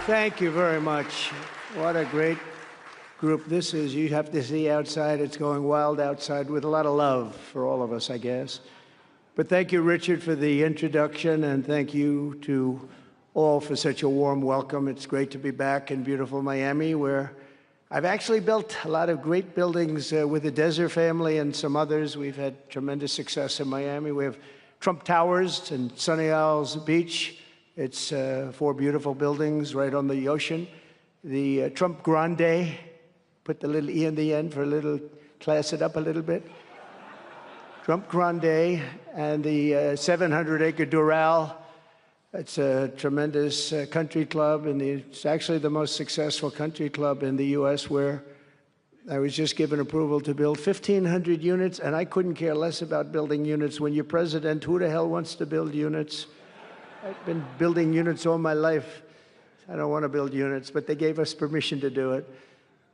Thank you very much. What a great group this is. You have to see outside. It's going wild outside with a lot of love for all of us, I guess. But thank you, Richard, for the introduction, and thank you to all for such a warm welcome. It's great to be back in beautiful Miami, where I've actually built a lot of great buildings with the Desert family and some others. We've had tremendous success in Miami. We have Trump Towers and Sunny Isles Beach. It's 4 beautiful buildings right on the ocean. The Trump Grande, put the little E in the end for a little, class it up a little bit. Trump Grande and the 700-acre Doral. It's a tremendous country club, and it's actually the most successful country club in the U.S., where I was just given approval to build 1,500 units, and I couldn't care less about building units. When you're president, who the hell wants to build units? I've been building units all my life. I don't want to build units, but they gave us permission to do it.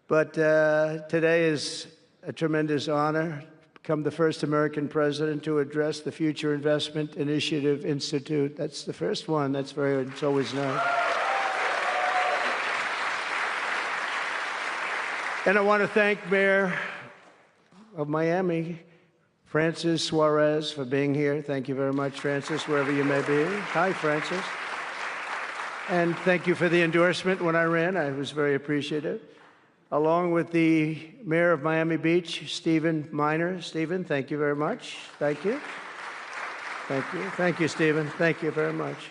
But today is a tremendous honor to become the first American president to address the Future Investment Initiative Institute. That's the first one. It's always nice. And I want to thank Mayor of Miami, Francis Suarez, for being here. Thank you very much, Francis, wherever you may be. Hi, Francis. And thank you for the endorsement when I ran. I was very appreciative. Along with the Mayor of Miami Beach, Stephen Miner. Stephen, thank you very much. Thank you. Thank you. Thank you, Stephen. Thank you very much.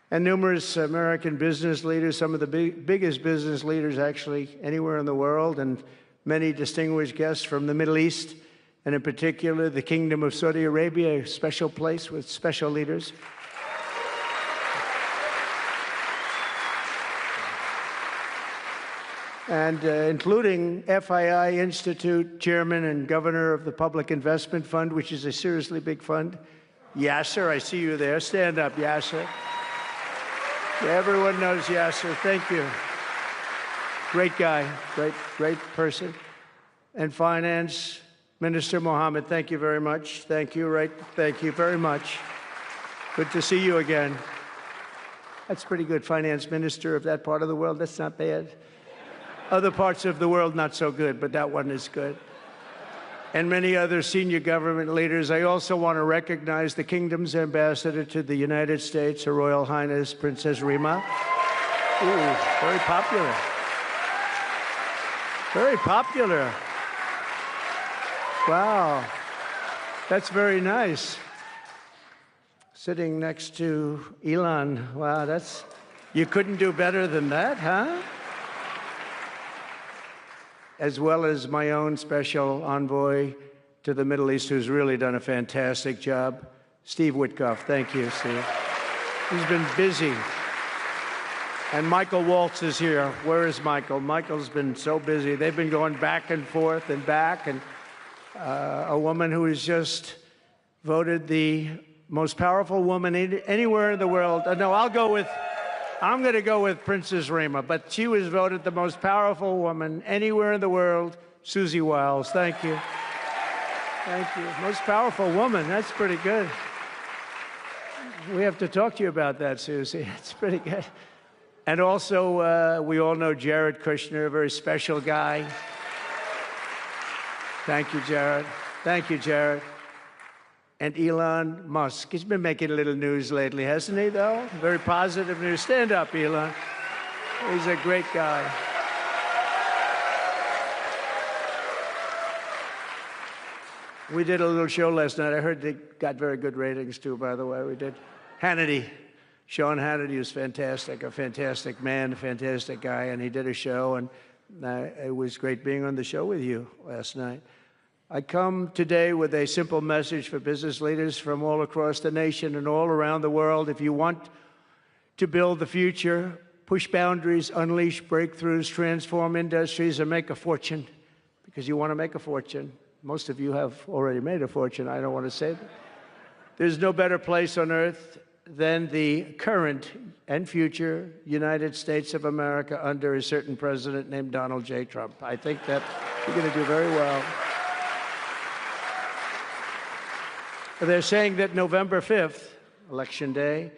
And numerous American business leaders, some of the biggest business leaders actually anywhere in the world, and many distinguished guests from the Middle East, and in particular, the Kingdom of Saudi Arabia, a special place with special leaders. And including FII Institute Chairman and Governor of the Public Investment Fund, which is a seriously big fund. Yasser, I see you there. Stand up, Yasser. Everyone knows Yasser. Thank you. Great guy, great person. And Finance Minister Mohammed, thank you very much. Thank you, thank you very much. Good to see you again. That's pretty good, Finance Minister of that part of the world. That's not bad. Other parts of the world, not so good, but that one is good. And many other senior government leaders. I also want to recognize the Kingdom's ambassador to the United States, Her Royal Highness Princess Rima. Ooh, very popular. Very popular. Wow, that's very nice. Sitting next to Elon. Wow, you couldn't do better than that, huh? As well as my own special envoy to the Middle East, who's really done a fantastic job, Steve Witkoff. Thank you, Steve. He's been busy. And Michael Waltz is here. Where is Michael? Michael's been so busy. They've been going back and forth and back, and a woman who is just voted the most powerful woman anywhere in the world. No, I'm going to go with Princess Rima, but she was voted the most powerful woman anywhere in the world, Susie Wiles. Thank you. Thank you. Most powerful woman. That's pretty good. We have to talk to you about that, Susie. It's pretty good. And also, we all know Jared Kushner, a very special guy. Thank you, Jared. Thank you, Jared. And Elon Musk. He's been making a little news lately, hasn't he, though? Very positive news. Stand up, Elon. He's a great guy. We did a little show last night. I heard they got very good ratings, too, by the way. We did. Hannity. Sean Hannity was fantastic, a fantastic man, a fantastic guy, and he did a show, and it was great being on the show with you last night. I come today with a simple message for business leaders from all across the nation and all around the world. If you want to build the future, push boundaries, unleash breakthroughs, transform industries, and make a fortune, because you want to make a fortune. Most of you have already made a fortune. I don't want to say that. There's no better place on earth than the current and future United States of America under a certain president named Donald J. Trump. I think that you're going to do very well. They're saying that November 5th, Election Day,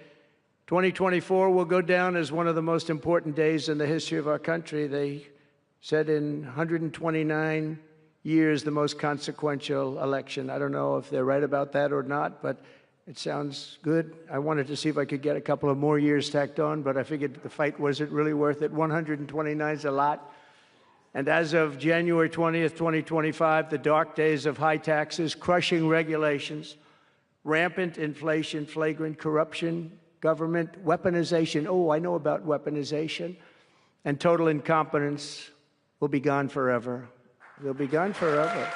2024 will go down as one of the most important days in the history of our country. They said in 129 years, the most consequential election. I don't know if they're right about that or not, but it sounds good. I wanted to see if I could get a couple of more years tacked on, but I figured the fight wasn't really worth it. 129 is a lot. And as of January 20th, 2025, the dark days of high taxes, crushing regulations, rampant inflation, flagrant corruption, government weaponization, oh, I know about weaponization, and total incompetence will be gone forever. They'll be gone forever.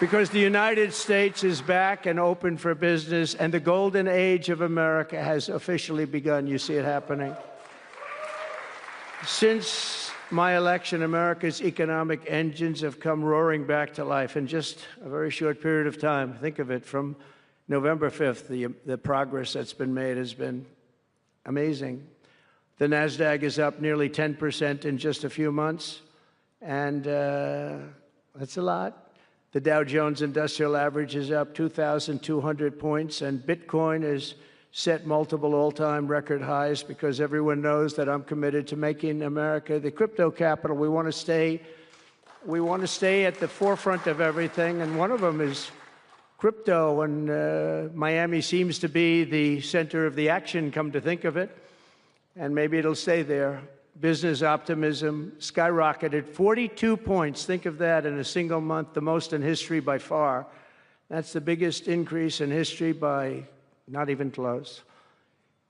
Because the United States is back and open for business, and the golden age of America has officially begun. You see it happening. Since my election, America's economic engines have come roaring back to life in just a very short period of time. Think of it, from November 5th, the progress that's been made has been amazing. The NASDAQ is up nearly 10% in just a few months, and that's a lot. The Dow Jones Industrial Average is up 2,200 points, and Bitcoin has set multiple all-time record highs because everyone knows that I'm committed to making America the crypto capital. We want to stay at the forefront of everything, and one of them is crypto, and Miami seems to be the center of the action, come to think of it, and maybe it'll stay there. Business optimism skyrocketed 42 points. Think of that in a single month, the most in history by far. That's the biggest increase in history by not even close.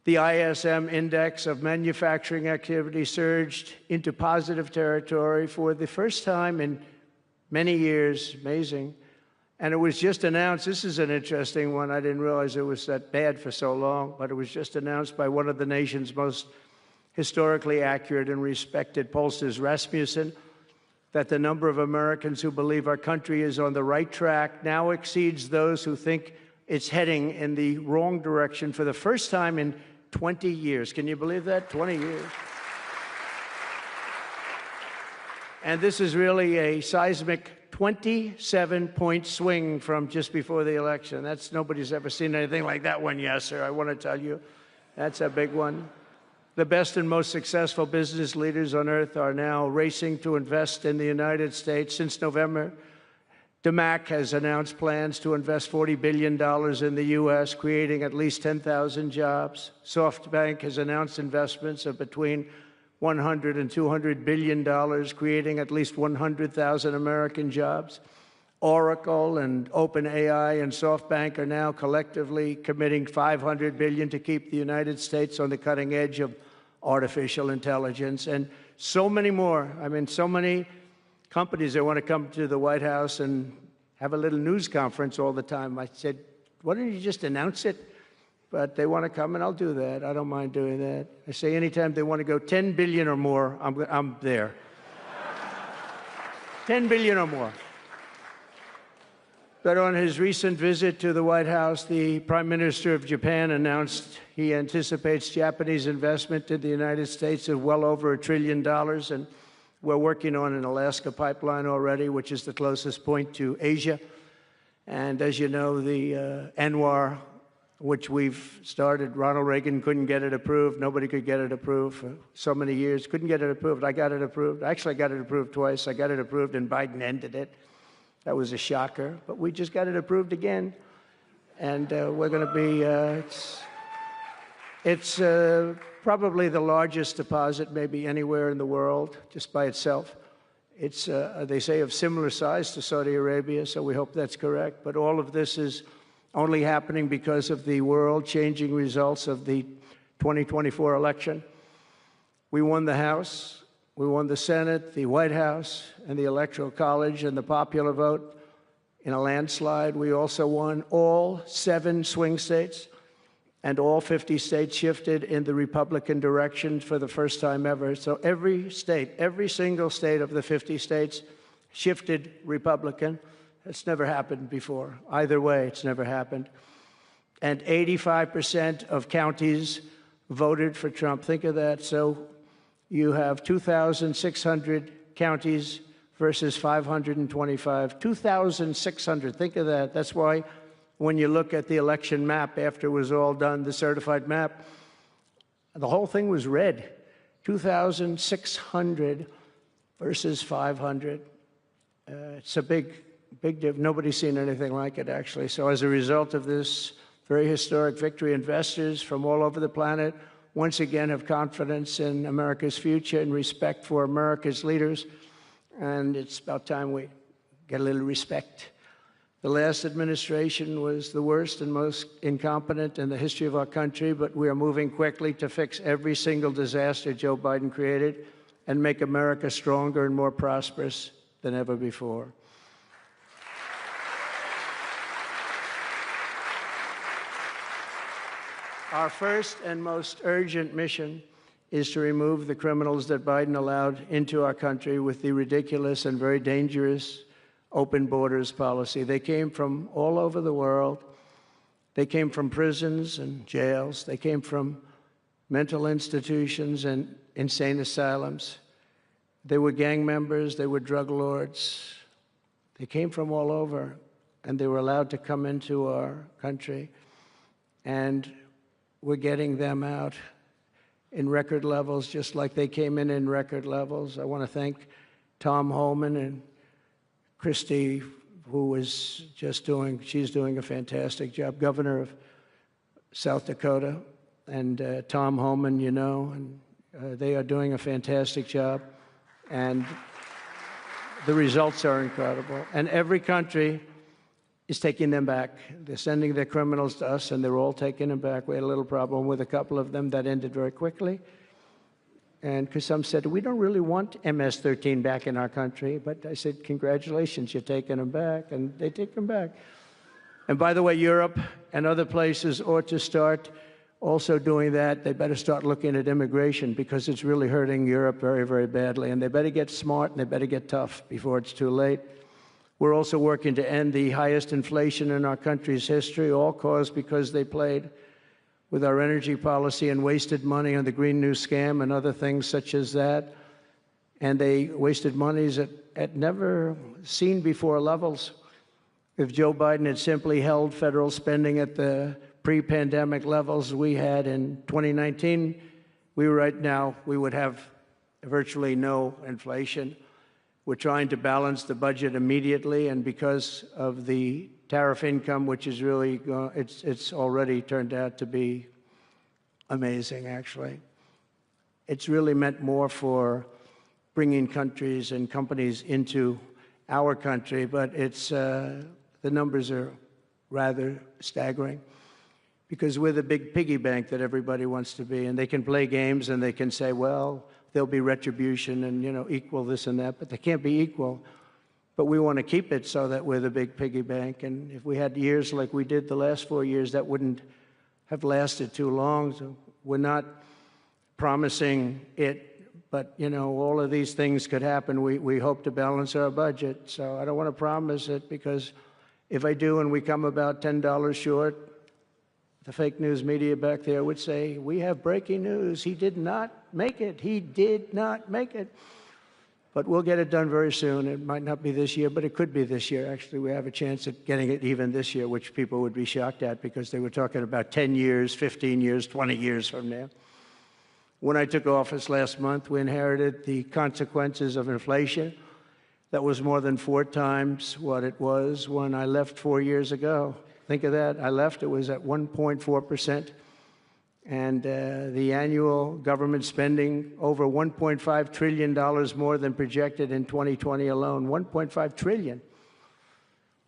The ISM index of manufacturing activity surged into positive territory for the first time in many years. Amazing. And it was just announced, this is an interesting one, I didn't realize it was that bad for so long, but it was just announced by one of the nation's most historically accurate and respected pollsters, Rasmussen, that the number of Americans who believe our country is on the right track now exceeds those who think it's heading in the wrong direction for the first time in 20 years. Can you believe that? 20 years. And this is really a seismic 27-point swing from just before the election. Nobody's ever seen anything like that one, yes, sir. I want to tell you, that's a big one. The best and most successful business leaders on earth are now racing to invest in the United States. Since November, DeMac has announced plans to invest $40 billion in the U.S., creating at least 10,000 jobs. SoftBank has announced investments of between $100 and $200 billion, creating at least 100,000 American jobs. Oracle and OpenAI and SoftBank are now collectively committing $500 billion to keep the United States on the cutting edge of artificial intelligence, and so many more. I mean, so many companies that want to come to the White House and have a little news conference all the time. I said, why don't you just announce it? But they want to come, and I'll do that. I don't mind doing that. I say anytime they want to go 10 billion or more, I'm there. 10 billion or more. But on his recent visit to the White House, the Prime Minister of Japan announced he anticipates Japanese investment in the United States of well over $1 trillion, and we're working on an Alaska pipeline already, which is the closest point to Asia. And as you know, the ANWR, which we've started, Ronald Reagan couldn't get it approved. Nobody could get it approved for so many years. Couldn't get it approved. I got it approved. Actually, I got it approved twice. I got it approved, and Biden ended it. That was a shocker, but we just got it approved again. And we're going to be, it's probably the largest deposit maybe anywhere in the world, just by itself. It's, they say, of similar size to Saudi Arabia, so we hope that's correct. But all of this is only happening because of the world-changing results of the 2024 election. We won the House. We won the Senate, the White House, and the Electoral College, and the popular vote in a landslide. We also won all 7 swing states, and all 50 states shifted in the Republican direction for the first time ever. So every state, every single state of the 50 states shifted Republican. It's never happened before. Either way, it's never happened. And 85% of counties voted for Trump. Think of that. So you have 2,600 counties versus 525. 2,600. Think of that. That's why When you look at the election map after it was all done, the certified map, the whole thing was red. 2,600 versus 500. It's a big difference. Nobody's seen anything like it, actually. So as a result of this very historic victory, investors from all over the planet once again have confidence in America's future and respect for America's leaders. And it's about time we get a little respect. The last administration was the worst and most incompetent in the history of our country, but we are moving quickly to fix every single disaster Joe Biden created and make America stronger and more prosperous than ever before. Our first and most urgent mission is to remove the criminals that Biden allowed into our country with the ridiculous and very dangerous open borders policy. They came from all over the world. They came from prisons and jails. They came from mental institutions and insane asylums. They were gang members. They were drug lords. They came from all over, and they were allowed to come into our country. And we're getting them out in record levels, just like they came in record levels. I want to thank Tom Homan and Christie, who was just she's doing a fantastic job, governor of South Dakota, and Tom Homan, you know, and they are doing a fantastic job. And the results are incredible. And every country is taking them back. They're sending their criminals to us, and they're all taking them back. We had a little problem with a couple of them that ended very quickly. And because some said, we don't really want MS-13 back in our country. But I said, congratulations, you're taking them back. And they take them back. And by the way, Europe and other places ought to start also doing that. They better start looking at immigration, because it's really hurting Europe very, very badly. And they better get smart, and they better get tough before it's too late. We're also working to end the highest inflation in our country's history, all caused because they played with our energy policy and wasted money on the Green New Scam and other things such as that. And they wasted monies at never seen before levels. If Joe Biden had simply held federal spending at the pre-pandemic levels we had in 2019, we would have virtually no inflation. We're trying to balance the budget immediately, and because of the tariff income, which is really, it's already turned out to be amazing, actually. It's really meant more for bringing countries and companies into our country, but the numbers are rather staggering, because we're the big piggy bank that everybody wants to be, and they can play games and they can say, well, there'll be retribution and, you know, equal this and that, but they can't be equal. But we want to keep it so that we're the big piggy bank. And if we had years like we did the last 4 years, that wouldn't have lasted too long. So we're not promising it, but, you know, all of these things could happen. We hope to balance our budget. So I don't want to promise it, because if I do and we come about $10 short, the fake news media back there would say, we have breaking news. He did not make it. He did not make it. But we'll get it done very soon. It might not be this year, but it could be this year. Actually, we have a chance at getting it even this year, which people would be shocked at, because they were talking about 10 years, 15 years, 20 years from now. When I took office last month, we inherited the consequences of inflation that was more than 4 times what it was when I left 4 years ago. Think of that. I left, it was at 1.4%. And the annual government spending over $1.5 trillion more than projected in 2020 alone. $1.5 trillion.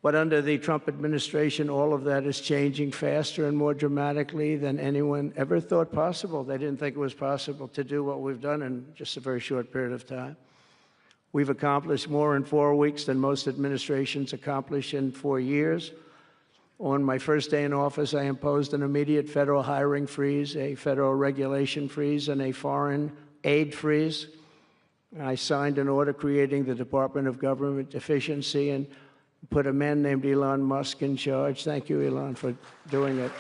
But under the Trump administration, all of that is changing faster and more dramatically than anyone ever thought possible. They didn't think it was possible to do what we've done in just a very short period of time. We've accomplished more in 4 weeks than most administrations accomplish in 4 years. On my first day in office, I imposed an immediate federal hiring freeze, a federal regulation freeze, and a foreign aid freeze. I signed an order creating the Department of Government Efficiency and put a man named Elon Musk in charge. Thank you, Elon, for doing it.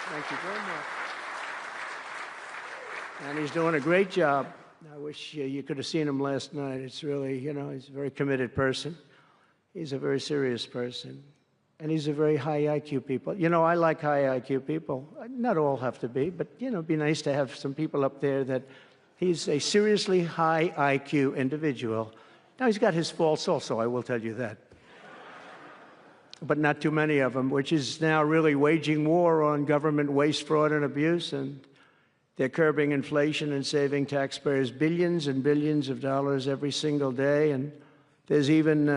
Thank you very much. And he's doing a great job. I wish you could have seen him last night. It's really, you know, he's a very committed person. He's a very serious person. and these are very high IQ people. You know, I like high IQ people. Not all have to be, but, you know, it'd be nice to have some people up there that he's a seriously high IQ individual. Now, he's got his faults also, I will tell you that. But not too many of them, which is now really waging war on government waste, fraud, and abuse. And they're curbing inflation and saving taxpayers billions and billions of dollars every single day. And there's even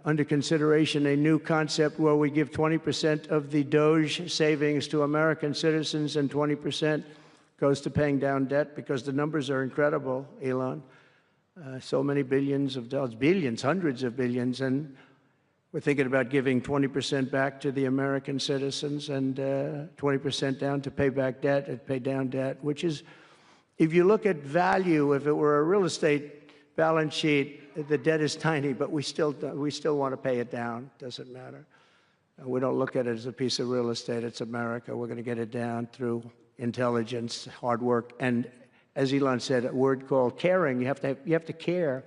under consideration a new concept where we give 20% of the Doge savings to American citizens and 20% goes to paying down debt, because the numbers are incredible, Elon. So many billions of dollars, billions, hundreds of billions. And we're thinking about giving 20% back to the American citizens and 20% down to pay back debt and pay down debt, which is, if you look at value, if it were a real estate balance sheet, the debt is tiny, but we still want to pay it down. Doesn't matter. We don't look at it as a piece of real estate. It's America. We're going to get it down through intelligence, hard work, and, as Elon said, a word called caring. You have to care.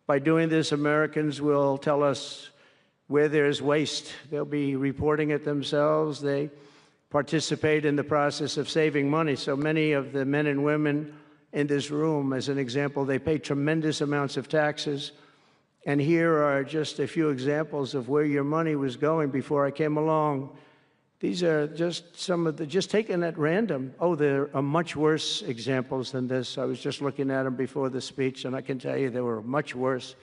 By doing this, Americans will tell us where there's waste. They'll be reporting it themselves. They participate in the process of saving money. So many of the men and women in this room, as an example, they pay tremendous amounts of taxes. And here are just a few examples of where your money was going before I came along. These are just some of the, just taken at random. Oh, there are much worse examples than this. I was just looking at them before the speech, and I can tell you they were much worse.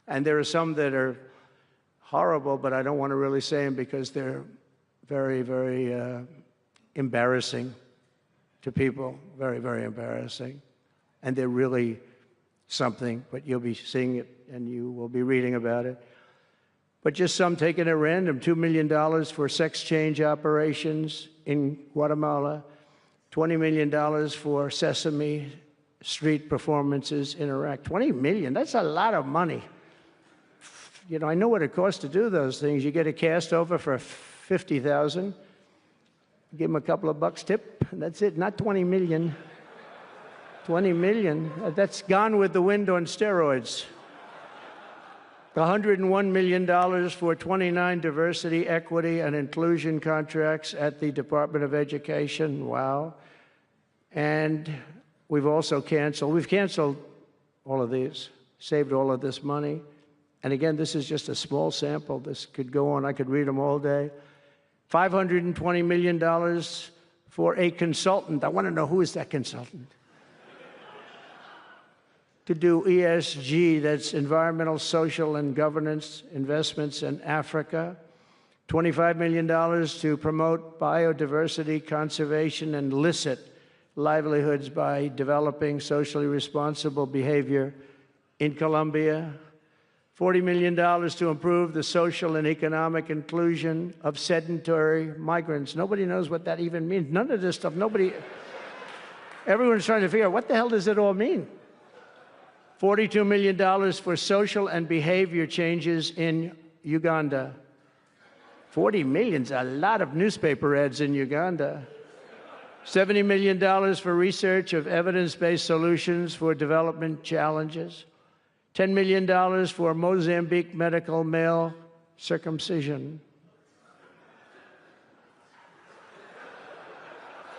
And there are some that are horrible, but I don't want to really say them because they're very, very embarrassing to people. Very, very embarrassing. And they're really something, but you'll be seeing it and you will be reading about it. But just some taken at random: $2 million for sex change operations in Guatemala, $20 million for Sesame Street performances in Iraq. $20 million, that's a lot of money. You know, I know what it costs to do those things. You get a cast over for $50,000, give them a couple of bucks tip, and that's it. Not 20 million. 20 million, that's Gone with the Wind on steroids. $101 million for 29 diversity, equity, and inclusion contracts at the Department of Education. Wow. And we've canceled all of these, saved all of this money. And again, this is just a small sample. This could go on. I could read them all day. $520 million for a consultant. I want to know, who is that consultant? To do ESG, that's environmental, social, and governance investments in Africa. $25 million to promote biodiversity, conservation, and illicit livelihoods by developing socially responsible behavior in Colombia. $40 million to improve the social and economic inclusion of sedentary migrants. Nobody knows what that even means. None of this stuff, everyone's trying to figure out, what the hell does it all mean? $42 million for social and behavior changes in Uganda. 40 million's a lot of newspaper ads in Uganda. $70 million for research of evidence-based solutions for development challenges. $10 million for Mozambique medical male circumcision.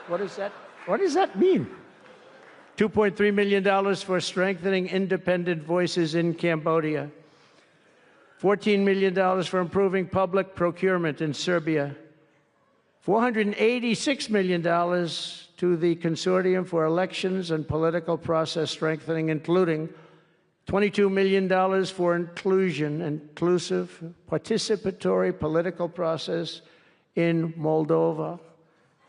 What does that mean? $2.3 million for strengthening independent voices in Cambodia. $14 million for improving public procurement in Serbia. $486 million to the Consortium for Elections and Political Process Strengthening, including $22 million for inclusive, participatory political process in Moldova,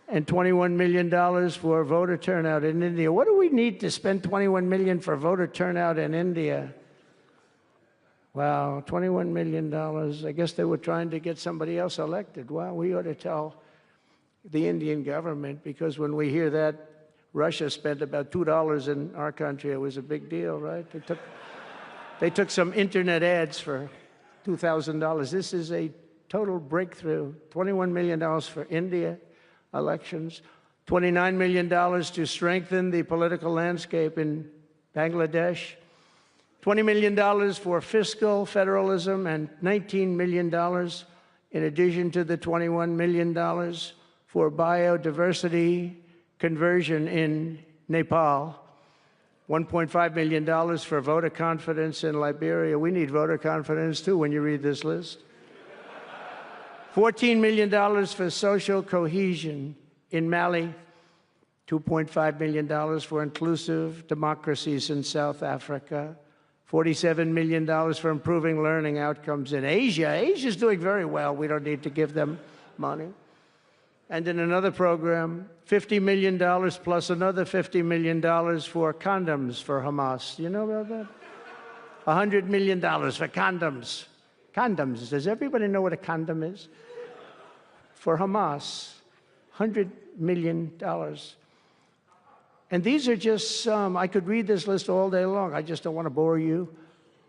and $21 million for voter turnout in India. What do we need to spend $21 million for voter turnout in India? Wow, $21 million. I guess they were trying to get somebody else elected. Well, we ought to tell the Indian government, because when we hear that Russia spent about $2 in our country, it was a big deal, right? They took some internet ads for $2,000. This is a total breakthrough. $21 million for India elections. $29 million to strengthen the political landscape in Bangladesh. $20 million for fiscal federalism, and $19 million in addition to the $21 million for biodiversity conversion in Nepal, $1.5 million for voter confidence in Liberia. We need voter confidence, too, when you read this list. $14 million for social cohesion in Mali, $2.5 million for inclusive democracies in South Africa, $47 million for improving learning outcomes in Asia. Asia's doing very well. We don't need to give them money. And in another program, $50 million plus another $50 million for condoms for Hamas. You know about that? $100 million for condoms. Condoms. Does everybody know what a condom is? For Hamas, $100 million. And these are just some. I could read this list all day long. I just don't want to bore you.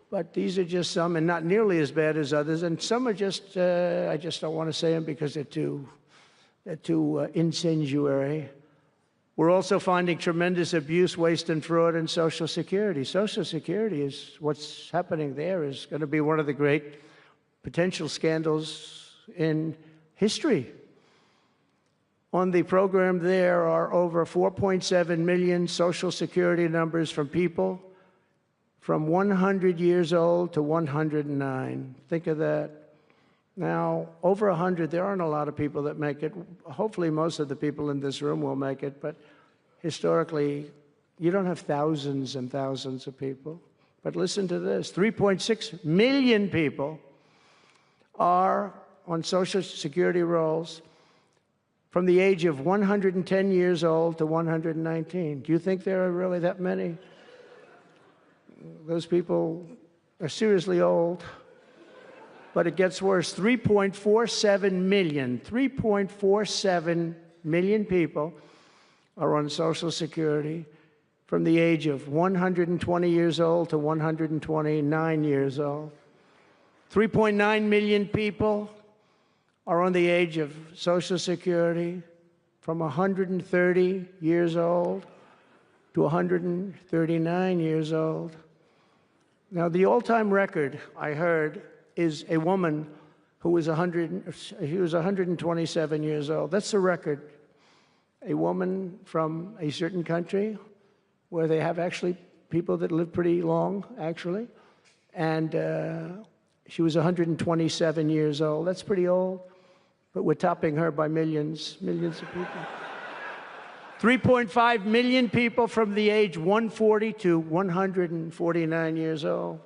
But these are just some, and not nearly as bad as others. And some are just, I just don't want to say them because they're too incendiary. We're also finding tremendous abuse, waste, and fraud in Social Security. Social Security is, what's happening there is going to be one of the great potential scandals in history. On the program, there are over 4.7 million Social Security numbers from people from 100 years old to 109. Think of that. Now, over 100, there aren't a lot of people that make it. Hopefully, most of the people in this room will make it, but historically, you don't have thousands and thousands of people. But listen to this. 3.6 million people are on Social Security rolls from the age of 110 years old to 119. Do you think there are really that many? Those people are seriously old. But it gets worse. 3.47 million people are on Social Security from the age of 120 years old to 129 years old. 3.9 million people are on the age of Social Security from 130 years old to 139 years old. Now, the all-time record, I heard, is a woman who was 127 years old. That's the record. A woman from a certain country where they have actually people that live pretty long, actually. And she was 127 years old. That's pretty old. But we're topping her by millions of people. 3.5 million people from the age 140 to 149 years old.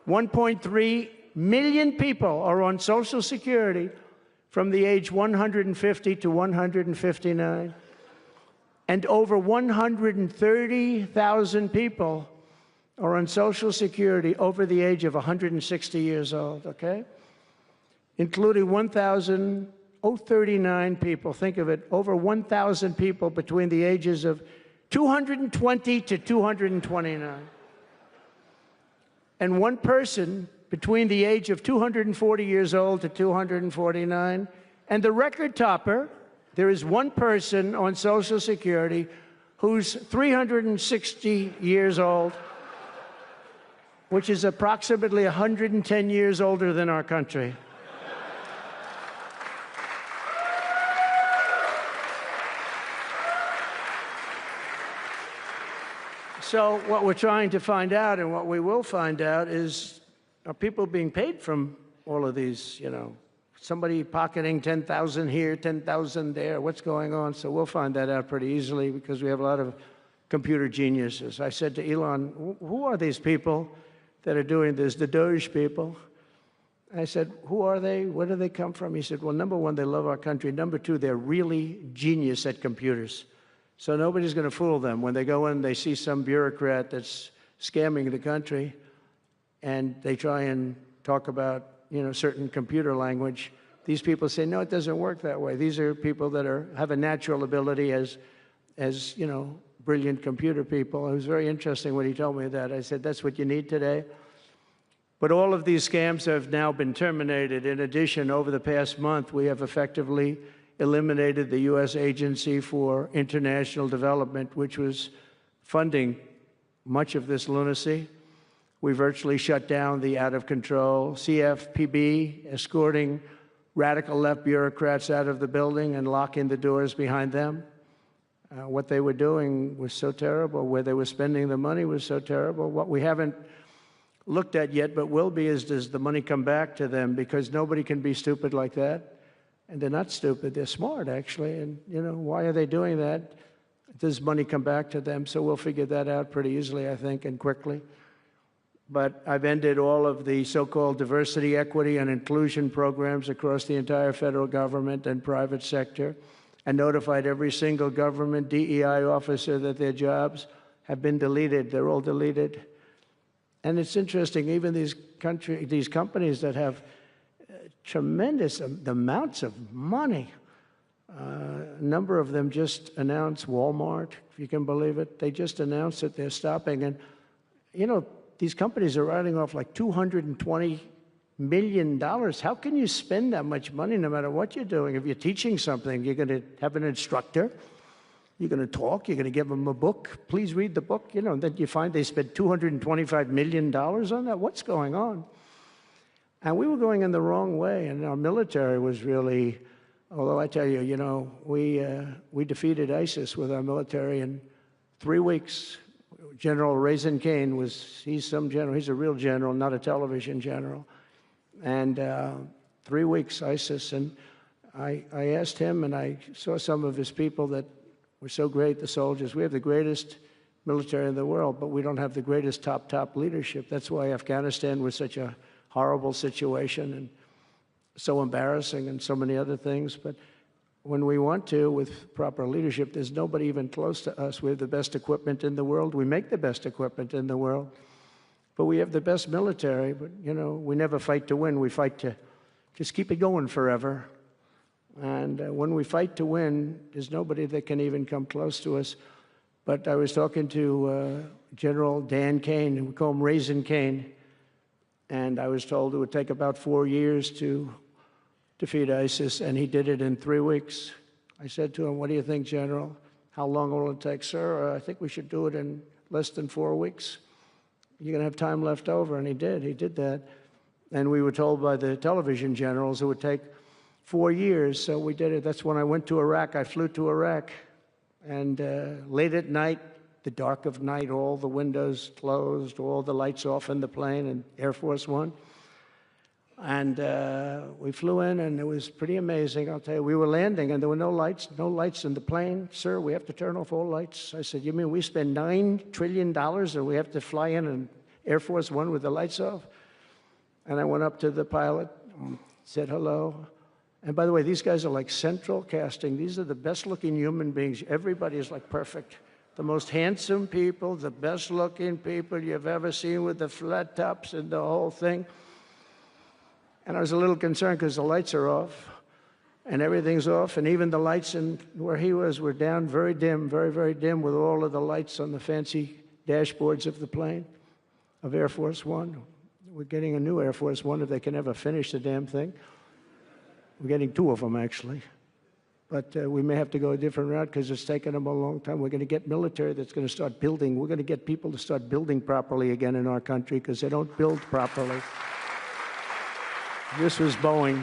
1.3 million people are on Social Security from the age 150 to 159. And over 130,000 people are on Social Security over the age of 160 years old, okay? Including 1,039 people, think of it, over 1,000 people between the ages of 220 to 229. And one person between the age of 240 years old to 249. And the record topper, there is one person on Social Security who's 360 years old, which is approximately 110 years older than our country. So what we're trying to find out, and what we will find out, is are people being paid from all of these, you know, somebody pocketing 10,000 here, 10,000 there, what's going on? So we'll find that out pretty easily because we have a lot of computer geniuses. I said to Elon, who are these people that are doing this, the Doge people? I said, who are they? Where do they come from? He said, well, number one, they love our country. Number two, they're really genius at computers. So nobody's going to fool them. When they go in, they see some bureaucrat that's scamming the country, and they try and talk about, you know, certain computer language. These people say, no, it doesn't work that way. These are people that have a natural ability as you know, brilliant computer people. It was very interesting when he told me that. I said, that's what you need today. But all of these scams have now been terminated. In addition, over the past month, we have effectively eliminated the U.S. Agency for International Development, which was funding much of this lunacy. We virtually shut down the out-of-control CFPB, escorting radical left bureaucrats out of the building and locking the doors behind them. What they were doing was so terrible. Where they were spending the money was so terrible. What we haven't looked at yet, but will be, is does the money come back to them? Because nobody can be stupid like that. And they're not stupid. They're smart, actually. And, why are they doing that? Does money come back to them? So we'll figure that out pretty easily, I think, and quickly. But I've ended all of the so-called diversity, equity, and inclusion programs across the entire federal government and private sector, and notified every single government DEI officer that their jobs have been deleted. They're all deleted. And it's interesting, even these companies that have tremendous amounts of money, a number of them just announced, Walmart, if you can believe it, they just announced that they're stopping. And, these companies are writing off like $220 million. How can you spend that much money no matter what you're doing? If you're teaching something, you're going to have an instructor. You're going to talk. You're going to give them a book. Please read the book. And then you find they spent $225 million on that. What's going on? And we were going in the wrong way. And our military was really, although I tell you, we defeated ISIS with our military in 3 weeks. General Raisin Kane he's some general. He's a real general, not a television general. And 3 weeks, ISIS. And I asked him, and I saw some of his people that were so great, the soldiers. We have the greatest military in the world, but we don't have the greatest top leadership. That's why Afghanistan was such a horrible situation and so embarrassing and so many other things. But when we want to, with proper leadership, there's nobody even close to us. We have the best equipment in the world. We make the best equipment in the world. But we have the best military. But, we never fight to win. We fight to just keep it going forever. And when we fight to win, there's nobody that can even come close to us. But I was talking to General Dan Kane, we call him Raisin Kane, and I was told it would take about 4 years to defeat ISIS, and he did it in 3 weeks. I said to him, "What do you think, General? How long will it take?" "Sir, I think we should do it in less than 4 weeks. You're going to have time left over." And he did that. And we were told by the television generals it would take 4 years, so we did it. That's when I went to Iraq. I flew to Iraq, and late at night, the dark of night, all the windows closed, all the lights off in the plane, and Air Force One. And we flew in, and it was pretty amazing. I'll tell you, we were landing, and there were no lights in the plane. "Sir, we have to turn off all lights." I said, "You mean we spend $9 trillion and we have to fly in an Air Force One with the lights off?" And I went up to the pilot, said hello. And by the way, these guys are like central casting. These are the best-looking human beings. Everybody is like perfect. The most handsome people, the best-looking people you've ever seen with the flat tops and the whole thing. And I was a little concerned because the lights are off and everything's off, and even the lights in where he was were down, very dim, very, very dim, with all of the lights on the fancy dashboards of the plane, of Air Force One. We're getting a new Air Force One if they can ever finish the damn thing. We're getting 2 of them, actually. But we may have to go a different route because it's taken them a long time. We're going to get military that's going to start building. We're going to get people to start building properly again in our country because they don't build properly. This was Boeing.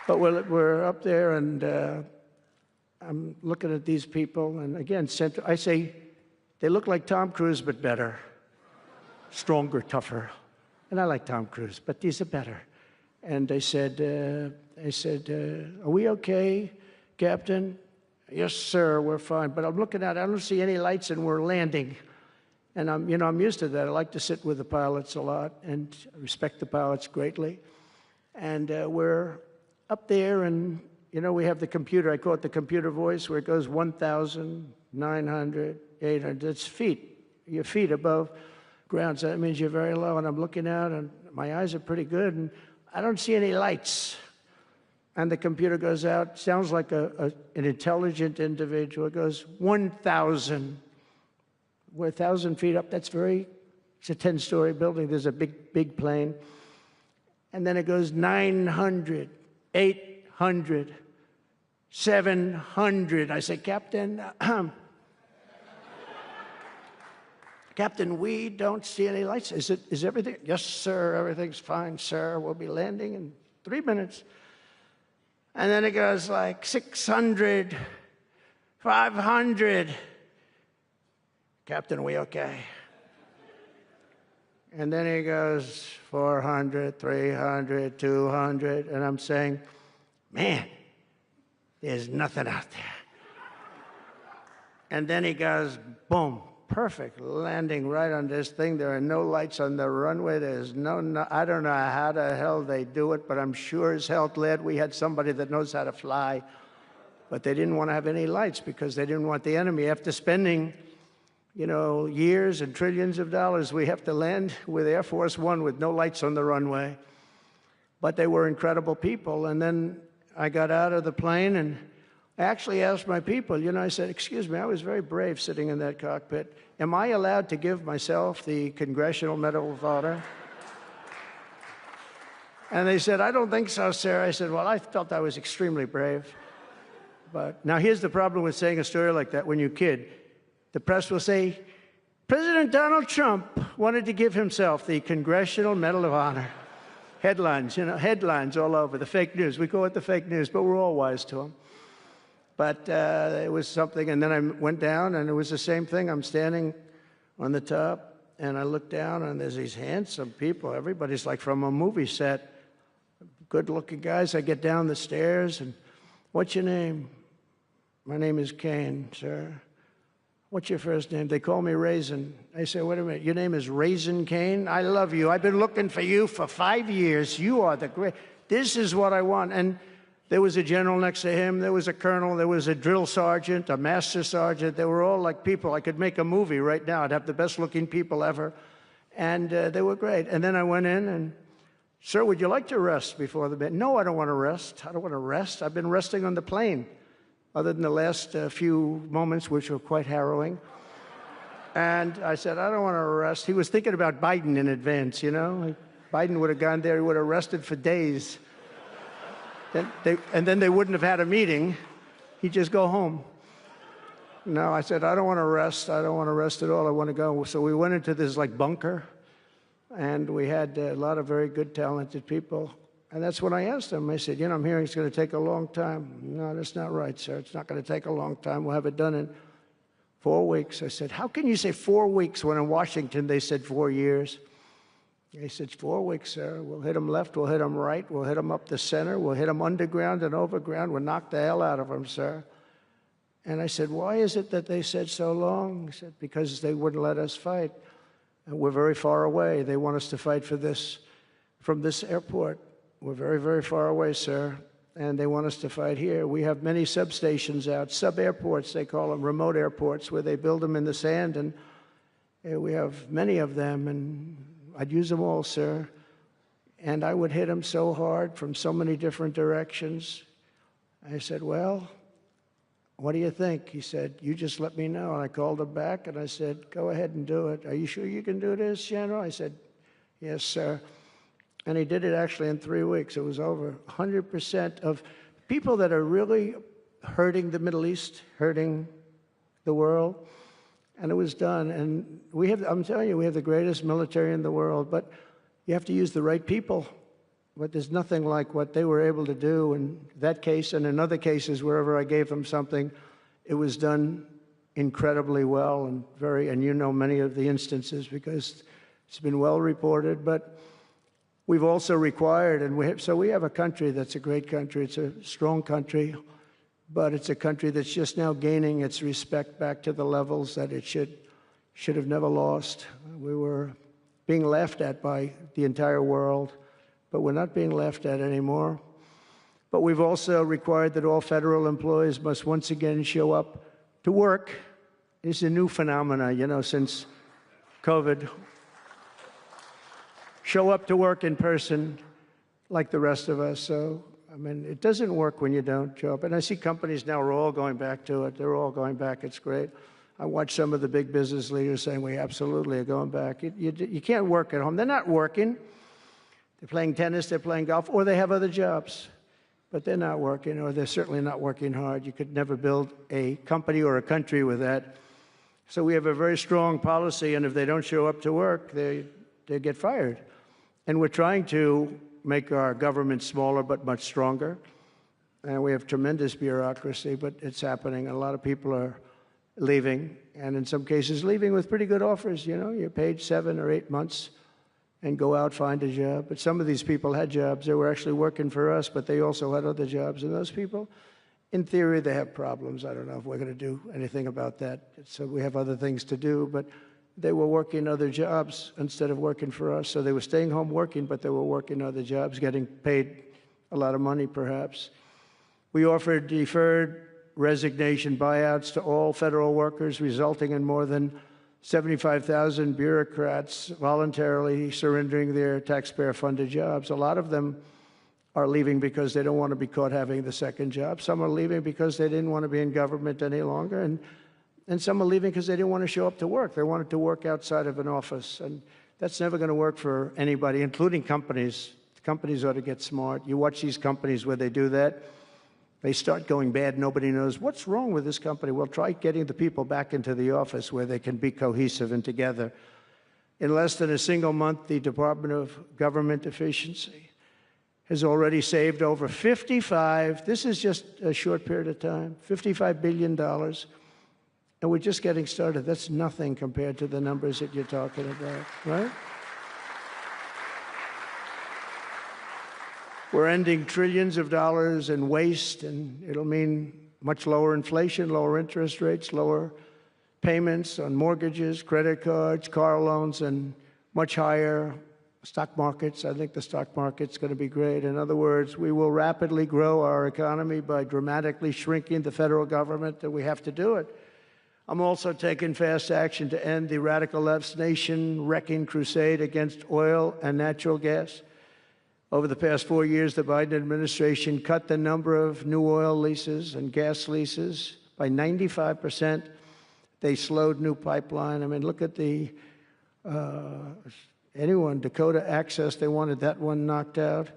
But we're up there, and I'm looking at these people. And again, I say, they look like Tom Cruise, but better. Stronger, tougher. And I like Tom Cruise, but these are better. And they said, "Are we okay, Captain?" "Yes, sir, we're fine." But I'm looking at it, I don't see any lights, and we're landing. And I'm used to that. I like to sit with the pilots a lot, and I respect the pilots greatly. And we're up there, and we have the computer. I call it the computer voice, where it goes 1,000, 900, 800. It's feet. Your feet above ground. So that means you're very low. And I'm looking out, and my eyes are pretty good, and I don't see any lights. And the computer goes out. Sounds like an intelligent individual. It goes 1,000. We're 1,000 feet up. It's a 10-story building. There's a big plane. And then it goes 900, 800, 700. I say, "Captain, Captain, we don't see any lights. Is everything?" "Yes, sir, everything's fine, sir. We'll be landing in 3 minutes." And then it goes like 600, 500. Captain, are we okay? And then he goes 400, 300, 200. And I'm saying, man, there's nothing out there. And then he goes, boom, perfect landing right on this thing. There are no lights on the runway. There's no, I don't know how the hell they do it, but I'm sure as hell glad we had somebody that knows how to fly. But they didn't want to have any lights because they didn't want the enemy. After spending, you know, years and trillions of dollars, we have to land with Air Force One with no lights on the runway. But they were incredible people. And then I got out of the plane and I actually asked my people, you know, I said, excuse me, I was very brave sitting in that cockpit. Am I allowed to give myself the Congressional Medal of Honor? And they said, I don't think so, sir. I said, well, I felt I was extremely brave. But now here's the problem with saying a story like that when you kid. The press will say, President Donald Trump wanted to give himself the Congressional Medal of Honor. Headlines, you know, headlines all over, the fake news. We call it the fake news, but we're all wise to them. But it was something, and then I went down, and it was the same thing. I'm standing on the top, and I look down, and there's these handsome people. Everybody's like from a movie set. Good-looking guys. I get down the stairs, and what's your name? My name is Kane, sir. What's your first name? They call me Raisin. I say, wait a minute, your name is Raisin Kane? I love you. I've been looking for you for 5 years. You are the great. This is what I want. And there was a general next to him. There was a colonel. There was a drill sergeant, a master sergeant. They were all like people. I could make a movie right now. I'd have the best-looking people ever. And they were great. And then I went in and, sir, would you like to rest before the bed? No, I don't want to rest. I don't want to rest. I've been resting on the plane, other than the last few moments, which were quite harrowing. And I said, I don't want to rest. He was thinking about Biden in advance, you know. Biden would have gone there. He would have rested for days. And then they wouldn't have had a meeting. He'd just go home. No, I said, I don't want to rest. I don't want to rest at all. I want to go. So we went into this, like, bunker. And we had a lot of very good, talented people. And that's when I asked him. I said, you know, I'm hearing it's going to take a long time. No, that's not right, sir. It's not going to take a long time. We'll have it done in 4 weeks. I said, how can you say 4 weeks when in Washington they said 4 years? He said, 4 weeks, sir. We'll hit them left. We'll hit them right. We'll hit them up the center. We'll hit them underground and overground. We'll knock the hell out of them, sir. And I said, why is it that they said so long? He said, because they wouldn't let us fight. And we're very far away. They want us to fight for this, from this airport. We're very, very far away, sir, and they want us to fight here. We have many substations out, sub-airports, they call them, remote airports, where they build them in the sand, and we have many of them, and I'd use them all, sir. And I would hit them so hard from so many different directions. I said, well, what do you think? He said, you just let me know. And I called him back, and I said, go ahead and do it. Are you sure you can do this, General? I said, yes, sir. And he did it actually in 3 weeks. It was over 100% of people that are really hurting the Middle East, hurting the world. And it was done. And we have, I'm telling you, we have the greatest military in the world, but you have to use the right people. But there's nothing like what they were able to do in that case and in other cases, wherever I gave them something, it was done incredibly well and and you know many of the instances because it's been well reported, but we've also required, and so we have a country that's a great country. It's a strong country, but it's a country that's just now gaining its respect back to the levels that it should have never lost. We were being laughed at by the entire world, but we're not being laughed at anymore. But we've also required that all federal employees must once again show up to work. It's a new phenomenon, you know, since COVID. Show up to work in person like the rest of us. So, I mean, it doesn't work when you don't show up. And I see companies now are all going back to it. They're all going back. It's great. I watch some of the big business leaders saying, we absolutely are going back. You can't work at home. They're not working. They're playing tennis, they're playing golf, or they have other jobs. But they're not working, or they're certainly not working hard. You could never build a company or a country with that. So we have a very strong policy, and if they don't show up to work, they get fired. And we're trying to make our government smaller but much stronger. and we have tremendous bureaucracy, but it's happening. A lot of people are leaving, and in some cases leaving with pretty good offers. You know, you're paid 7 or 8 months and go out, find a job. But some of these people had jobs. They were actually working for us, but they also had other jobs. And those people, in theory, they have problems. I don't know if we're going to do anything about that. So we have other things to do, but they were working other jobs instead of working for us. So they were staying home working, but they were working other jobs, getting paid a lot of money, perhaps. We offered deferred resignation buyouts to all federal workers, resulting in more than 75,000 bureaucrats voluntarily surrendering their taxpayer-funded jobs. A lot of them are leaving because they don't want to be caught having the second job. Some are leaving because they didn't want to be in government any longer. And some are leaving because they didn't want to show up to work. They wanted to work outside of an office. And that's never going to work for anybody, including companies. Companies ought to get smart. You watch these companies where they do that. They start going bad. Nobody knows what's wrong with this company. Well, try getting the people back into the office where they can be cohesive and together. In less than a single month, the Department of Government Efficiency has already saved over this is just a short period of time, $55 billion. And we're just getting started. That's nothing compared to the numbers that you're talking about, right? We're ending trillions of dollars in waste, and it'll mean much lower inflation, lower interest rates, lower payments on mortgages, credit cards, car loans, and much higher stock markets. I think the stock market's going to be great. In other words, we will rapidly grow our economy by dramatically shrinking the federal government, and we have to do it. I'm also taking fast action to end the radical left's nation-wrecking crusade against oil and natural gas. Over the past 4 years, the Biden administration cut the number of new oil leases and gas leases by 95%. They slowed new pipeline. I mean, look at Dakota Access, they wanted that one knocked out.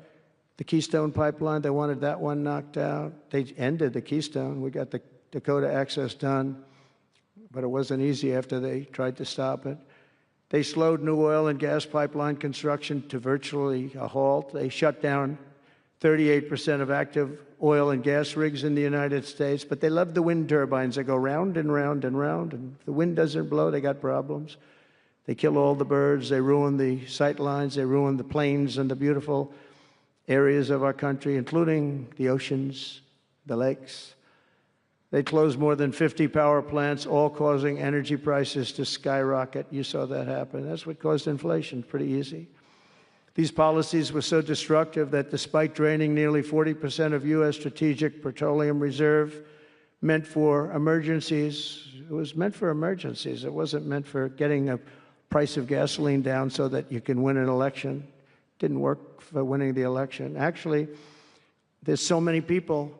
The Keystone Pipeline, they wanted that one knocked out. They ended the Keystone. We got the Dakota Access done, but it wasn't easy after they tried to stop it. They slowed new oil and gas pipeline construction to virtually a halt. They shut down 38% of active oil and gas rigs in the United States, but they love the wind turbines. They go round and round and round, and if the wind doesn't blow, they got problems. They kill all the birds. They ruin the sight lines. They ruin the plains and the beautiful areas of our country, including the oceans, the lakes. They closed more than 50 power plants, all causing energy prices to skyrocket. You saw that happen. That's what caused inflation. Pretty easy. These policies were so destructive that despite draining nearly 40% of U.S. strategic petroleum reserve meant for emergencies, it was meant for emergencies. It wasn't meant for getting a price of gasoline down so that you can win an election. It didn't work for winning the election. Actually, there's so many people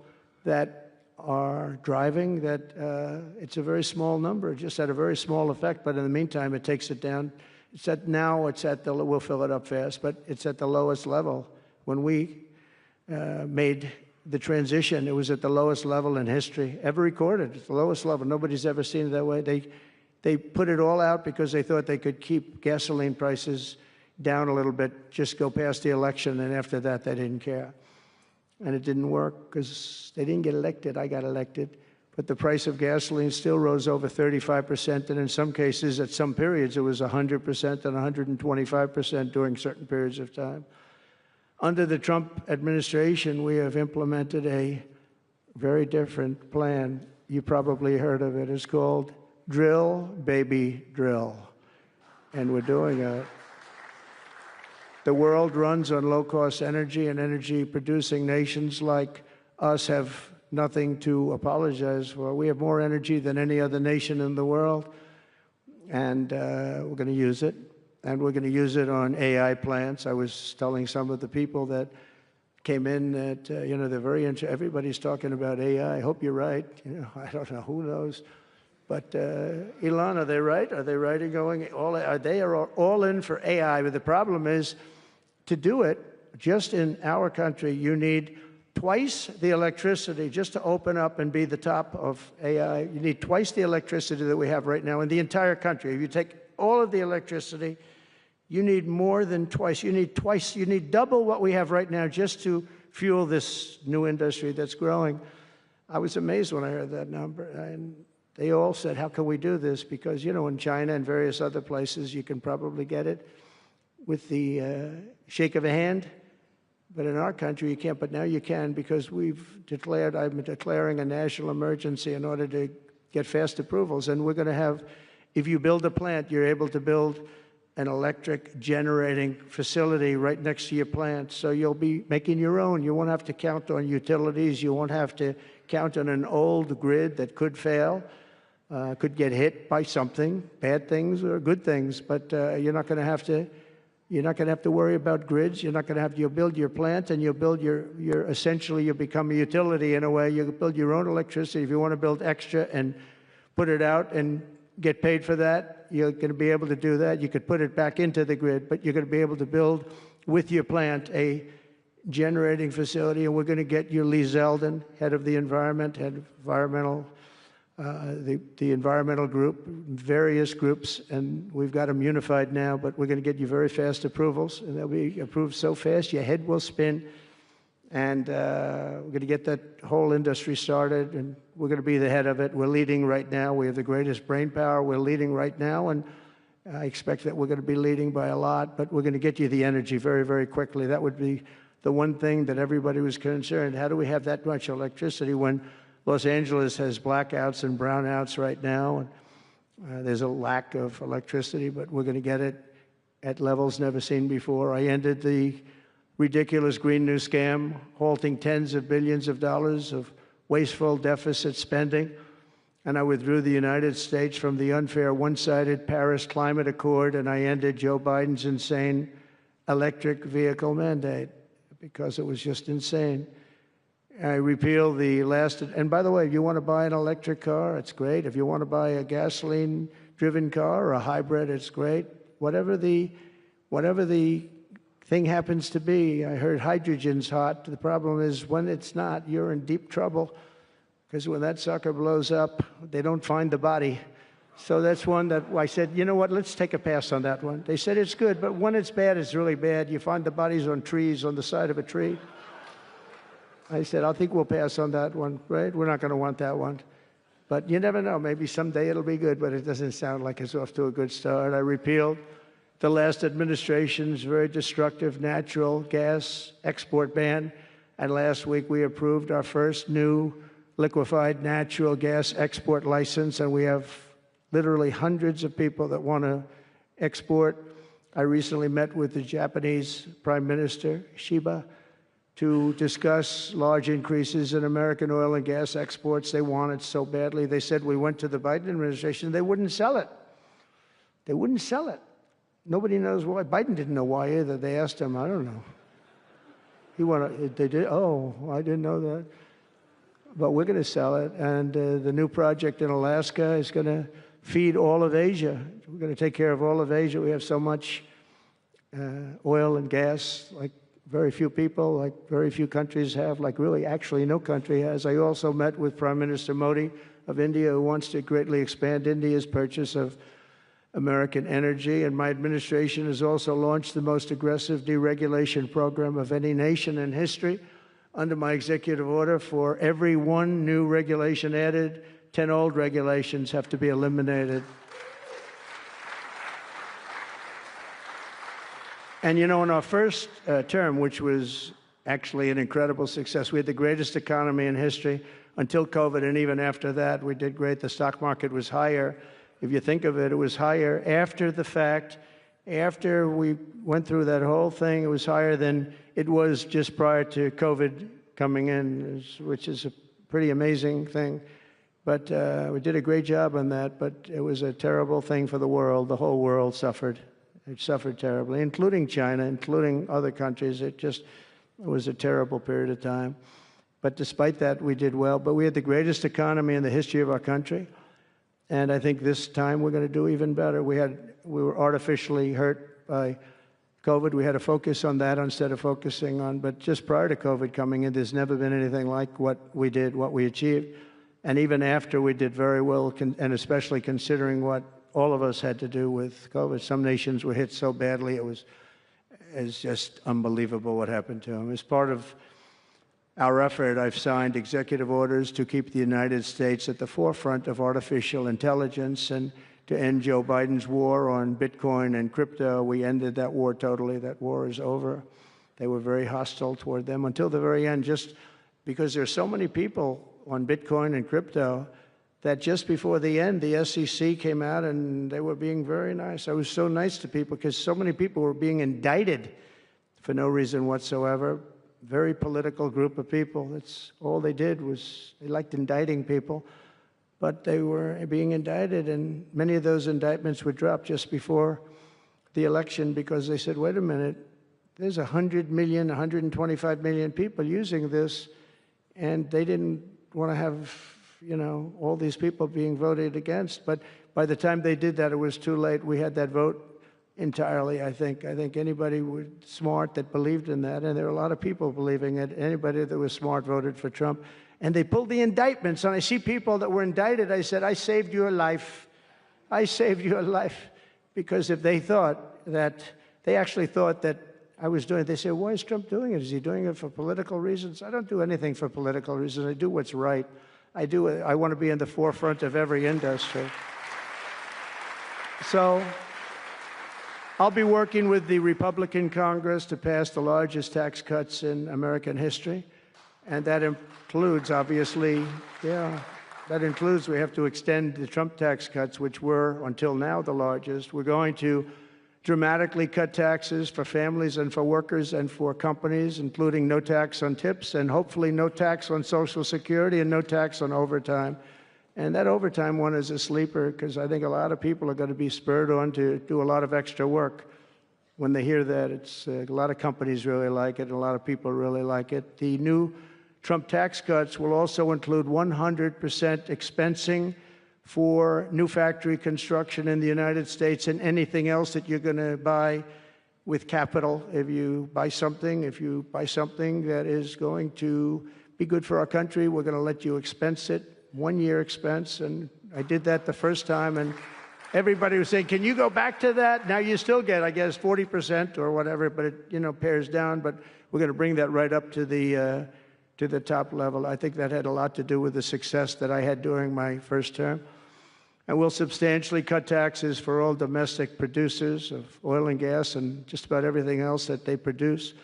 that are driving that it's a very small number, just had a very small effect, but in the meantime, it takes it down. We'll fill it up fast, but it's at the lowest level. When we made the transition, it was at the lowest level in history, ever recorded. It's the lowest level. Nobody's ever seen it that way. They put it all out because they thought they could keep gasoline prices down a little bit, just go past the election, and after that, they didn't care. And it didn't work because they didn't get elected. I got elected. But the price of gasoline still rose over 35%, and in some cases, at some periods, it was 100% and 125% during certain periods of time. Under the Trump administration, we have implemented a very different plan. You probably heard of it. It's called Drill, Baby, Drill. And we're doing it. The world runs on low-cost energy, and energy-producing nations like us have nothing to apologize for. We have more energy than any other nation in the world, and we're going to use it. And we're going to use it on AI plants. I was telling some of the people that came in that, they're very interested. Everybody's talking about AI. I hope you're right. I don't know. Who knows? But Elon, are they right? Are they right in going all? Are they all in for AI? But the problem is, to do it, just in our country, you need twice the electricity just to open up and be the top of AI. You need twice the electricity that we have right now in the entire country. If you take all of the electricity, you need more than twice. You need double what we have right now just to fuel this new industry that's growing. I was amazed when I heard that number. And they all said, how can we do this? Because, you know, in China and various other places, you can probably get it with the shake of a hand. But in our country, you can't. But now you can, because I've been declaring a national emergency in order to get fast approvals. And we're going to have, if you build a plant, you're able to build an electric generating facility right next to your plant. So you'll be making your own. You won't have to count on utilities. You won't have to count on an old grid that could fail, could get hit by something, bad things or good things. But you're not going to have to worry about grids. You'll build your plant, and you'll build essentially you'll become a utility in a way. You'll build your own electricity. If you want to build extra and put it out and get paid for that, you're going to be able to do that. You could put it back into the grid, but you're going to be able to build with your plant a generating facility. And we're going to get you Lee Zeldin, head of the environmental group, various groups, and we've got them unified now, but we're going to get you very fast approvals, and they'll be approved so fast your head will spin. And we're going to get that whole industry started, and we're going to be the head of it. We're leading right now. We have the greatest brain power. We're leading right now, and I expect that we're going to be leading by a lot, but we're going to get you the energy very, very quickly. That would be the one thing that everybody was concerned. How do we have that much electricity when Los Angeles has blackouts and brownouts right now? And there's a lack of electricity, but we're going to get it at levels never seen before. I ended the ridiculous Green New Scam, halting tens of billions of dollars of wasteful deficit spending. And I withdrew the United States from the unfair, one-sided Paris Climate Accord, and I ended Joe Biden's insane electric vehicle mandate because it was just insane. I repealed the last, and by the way, if you want to buy an electric car, it's great. If you want to buy a gasoline-driven car or a hybrid, it's great. Whatever the thing happens to be. I heard hydrogen's hot. The problem is when it's not, you're in deep trouble, because when that sucker blows up, they don't find the body. So that's one that I said, you know what, let's take a pass on that one. They said it's good, but when it's bad, it's really bad. You find the bodies on trees, on the side of a tree. I said, I think we'll pass on that one, right? We're not going to want that one. But you never know. Maybe someday it'll be good, but it doesn't sound like it's off to a good start. I repealed the last administration's very destructive natural gas export ban. And last week, we approved our first new liquefied natural gas export license, and we have literally hundreds of people that want to export. I recently met with the Japanese Prime Minister, Shiba, to discuss large increases in American oil and gas exports. They want it so badly. They said we went to the Biden administration, they wouldn't sell it. They wouldn't sell it. Nobody knows why. Biden didn't know why either. They asked him, I don't know. They did, oh, I didn't know that. But we're going to sell it. And the new project in Alaska is going to feed all of Asia. We're going to take care of all of Asia. We have so much oil and gas, like very few people, like very few countries have, like really actually no country has. I also met with Prime Minister Modi of India, who wants to greatly expand India's purchase of American energy. And my administration has also launched the most aggressive deregulation program of any nation in history. Under my executive order, for every one new regulation added, 10 old regulations have to be eliminated. And you know, in our first term, which was actually an incredible success, we had the greatest economy in history until COVID, and even after that, we did great. The stock market was higher. If you think of it, it was higher after the fact. After we went through that whole thing, it was higher than it was just prior to COVID coming in, which is a pretty amazing thing. But we did a great job on that, but it was a terrible thing for the world. The whole world suffered. It suffered terribly, including China, including other countries. It was a terrible period of time. But despite that, we did well. But we had the greatest economy in the history of our country. And I think this time we're going to do even better. We were artificially hurt by COVID. We had to focus on that instead of focusing on, but just prior to COVID coming in, there's never been anything like what we did, what we achieved. And even after, we did very well, and especially considering what all of us had to do with COVID. Some nations were hit so badly, it's just unbelievable what happened to them. As part of our effort, I've signed executive orders to keep the United States at the forefront of artificial intelligence and to end Joe Biden's war on Bitcoin and crypto. We ended that war totally. That war is over. They were very hostile toward them until the very end, just because there's so many people on Bitcoin and crypto that just before the end, the SEC came out and they were being very nice. I was so nice to people because so many people were being indicted for no reason whatsoever. Very political group of people. That's all they did was they liked indicting people, but they were being indicted, and many of those indictments were dropped just before the election because they said, wait a minute, there's 100 million, 125 million people using this, and they didn't want to have, you know, all these people being voted against. But by the time they did that, it was too late. We had that vote entirely, I think. I think anybody was smart that believed in that, and there were a lot of people believing it. Anybody that was smart voted for Trump. And they pulled the indictments, and I see people that were indicted. I said, I saved your life. I saved your life. Because if they thought that, they actually thought that I was doing it, they said, why is Trump doing it? Is he doing it for political reasons? I don't do anything for political reasons. I do what's right. I want to be in the forefront of every industry. So I'll be working with the Republican Congress to pass the largest tax cuts in American history. And that includes, obviously, that includes we have to extend the Trump tax cuts, which were, until now, the largest. We're going to dramatically cut taxes for families and for workers and for companies, including no tax on tips and hopefully no tax on Social Security and no tax on overtime. And that overtime one is a sleeper because I think a lot of people are going to be spurred on to do a lot of extra work. When they hear that, it's a lot of companies really like it and a lot of people really like it. The new Trump tax cuts will also include 100% expensing for new factory construction in the United States and anything else that you're going to buy with capital. If you buy something that is going to be good for our country, we're going to let you expense it, 1 year expense. And I did that the first time, and everybody was saying, can you go back to that? Now you still get, I guess, 40% or whatever, but it, you know, pares down. But we're going to bring that right up to the top level. I think that had a lot to do with the success that I had during my first term. And we'll substantially cut taxes for all domestic producers of oil and gas and just about everything else that they produce.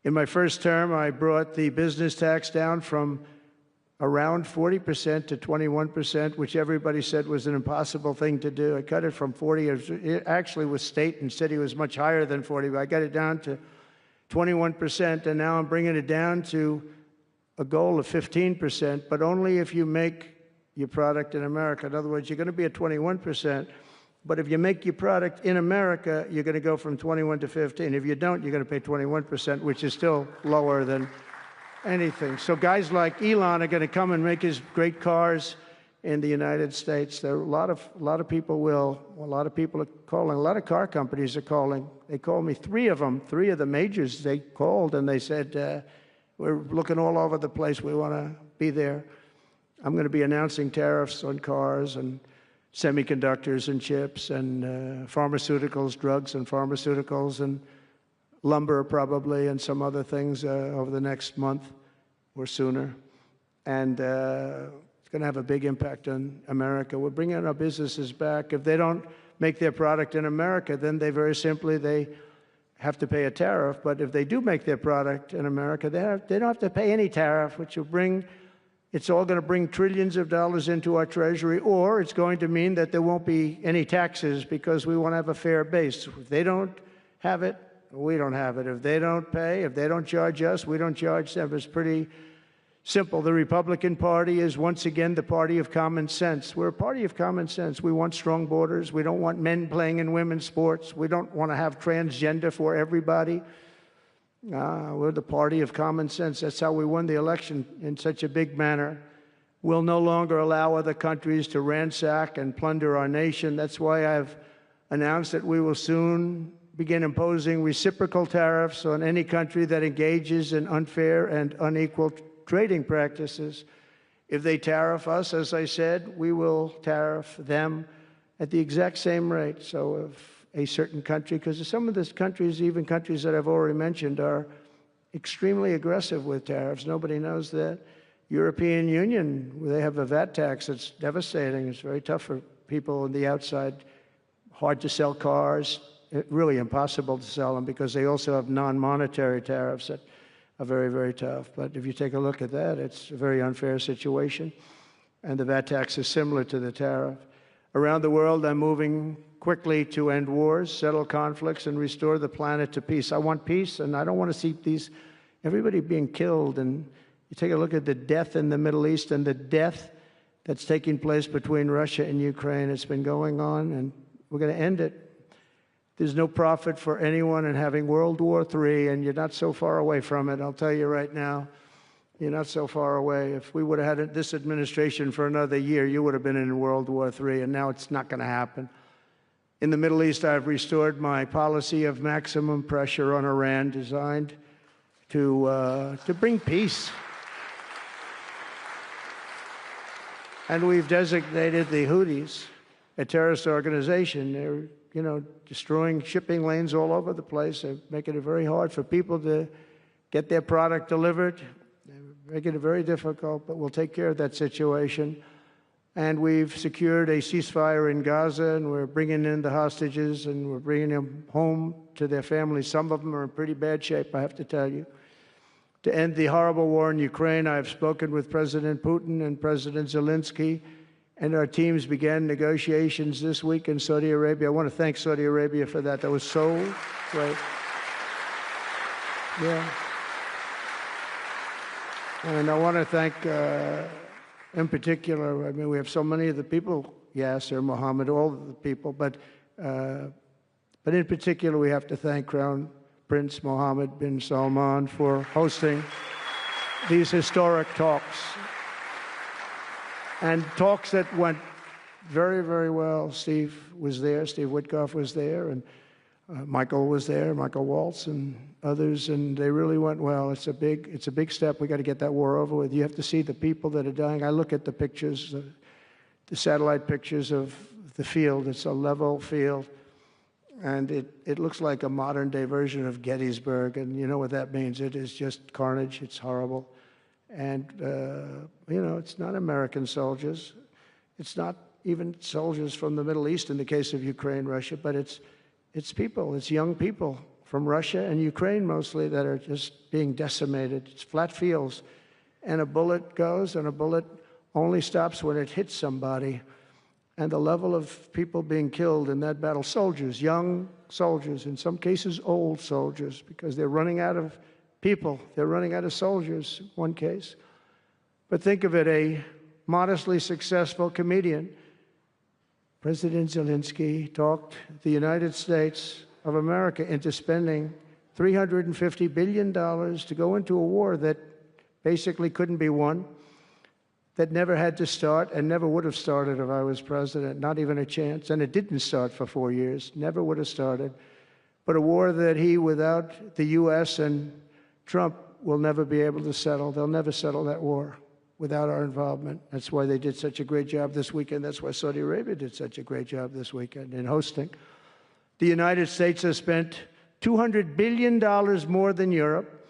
In my first term, I brought the business tax down from around 40% to 21%, which everybody said was an impossible thing to do. I cut it from 40. It actually was state and city was much higher than 40, but I got it down to 21%, and now I'm bringing it down to a goal of 15%, but only if you make your product in America. In other words, you're going to be at 21%, but if you make your product in America, you're going to go from 21 to 15. If you don't, you're going to pay 21%, which is still lower than anything. So guys like Elon are going to come and make his great cars in the United States. There are a lot of people will. A lot of people are calling. A lot of car companies are calling. They called me, three of the majors. They called and they said, we're looking all over the place. We want to be there. I'm going to be announcing tariffs on cars and semiconductors and chips and pharmaceuticals, drugs and pharmaceuticals and lumber probably and some other things over the next month or sooner. And it's going to have a big impact on America. We're bringing our businesses back. If they don't make their product in America, then they very simply, they have to pay a tariff. But if they do make their product in America, they don't have to pay any tariff, which will bring, it's all going to bring trillions of dollars into our treasury, or it's going to mean that there won't be any taxes because we want to have a fair base. If they don't have it, we don't have it. If they don't pay, if they don't charge us, we don't charge them. It's pretty simple. The Republican Party is once again the party of common sense. We're a party of common sense. We want strong borders. We don't want men playing in women's sports. We don't want to have transgender for everybody. We're the party of common sense. That's how we won the election in such a big manner. We'll no longer allow other countries to ransack and plunder our nation. That's why I've announced that we will soon begin imposing reciprocal tariffs on any country that engages in unfair and unequal trading practices. If they tariff us, as I said, we will tariff them at the exact same rate. So if a certain country, because some of these countries, even countries that I've already mentioned, are extremely aggressive with tariffs. Nobody knows that. European Union, they have a VAT tax that's devastating. It's very tough for people on the outside. Hard to sell cars, really impossible to sell them because they also have non-monetary tariffs that are very, very tough. But if you take a look at that, it's a very unfair situation. And the VAT tax is similar to the tariff. Around the world, I'm moving quickly to end wars, settle conflicts, and restore the planet to peace. I want peace, and I don't want to see everybody being killed. And you take a look at the death in the Middle East and the death that's taking place between Russia and Ukraine. It's been going on, and we're going to end it. There's no profit for anyone in having World War III, and you're not so far away from it. I'll tell you right now, you're not so far away. If we would have had this administration for another year, you would have been in World War III, and now it's not going to happen. In the Middle East, I've restored my policy of maximum pressure on Iran, designed to bring peace. And we've designated the Houthis a terrorist organization. They're, destroying shipping lanes all over the place. They're making it very hard for people to get their product delivered. They're making it very difficult, but we'll take care of that situation. And we've secured a ceasefire in Gaza, and we're bringing in the hostages, and we're bringing them home to their families. Some of them are in pretty bad shape, I have to tell you. To end the horrible war in Ukraine, I've spoken with President Putin and President Zelensky, and our teams began negotiations this week in Saudi Arabia. I want to thank Saudi Arabia for that. That was so great. Yeah. And I want to thank, in particular, I mean, we have so many of the people, Yasser, Mohammed, all of the people, but in particular, we have to thank Crown Prince Mohammed bin Salman for hosting these historic talks. And talks that went very, very well. Steve was there, Steve Witkoff was there, and Michael was there, Michael Waltz and others, and they really went well. It's a big step. We got to get that war over with. You have to see the people that are dying. I look at the pictures, the satellite pictures of the field. It's a level field. And it looks like a modern-day version of Gettysburg, and you know what that means. It is just carnage. It's horrible. And, it's not American soldiers. It's not even soldiers from the Middle East in the case of Ukraine, Russia, but it's people. It's young people from Russia and Ukraine mostly that are just being decimated. It's flat fields. And a bullet goes, and a bullet only stops when it hits somebody. And the level of people being killed in that battle, soldiers, young soldiers, in some cases old soldiers, because they're running out of people. They're running out of soldiers, in one case. But think of it, a modestly successful comedian, President Zelensky, talked the United States of America into spending $350 billion to go into a war that basically couldn't be won, that never had to start and never would have started if I was president, not even a chance. And it didn't start for 4 years, never would have started. But a war that he, without the U.S. and Trump, will never be able to settle. They'll never settle that war without our involvement. That's why they did such a great job this weekend. That's why Saudi Arabia did such a great job this weekend in hosting. The United States has spent $200 billion more than Europe,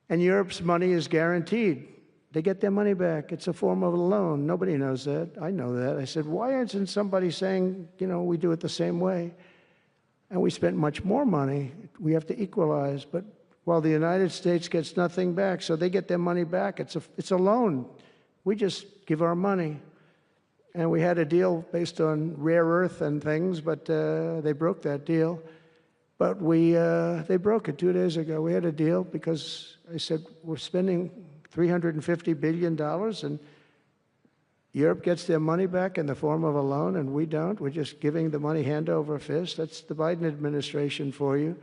and Europe's money is guaranteed. They get their money back. It's a form of a loan. Nobody knows that. I know that. I said, why isn't somebody saying, we do it the same way? And we spent much more money. We have to equalize. But while the United States gets nothing back, so they get their money back. It's a loan. We just give our money. And we had a deal based on rare earth and things, but they broke that deal. But they broke it 2 days ago. We had a deal because I said, we're spending $350 billion, and Europe gets their money back in the form of a loan, and we don't. We're just giving the money hand over fist. That's the Biden administration for you.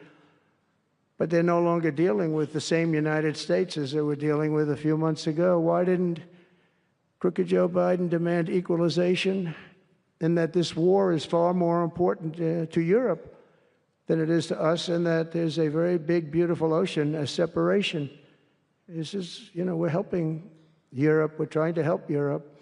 But they're no longer dealing with the same United States as they were dealing with a few months ago. Why didn't crooked Joe Biden demand equalization, and that this war is far more important to Europe than it is to us, and that there's a very big, beautiful ocean, a separation? This is, we're helping Europe. We're trying to help Europe.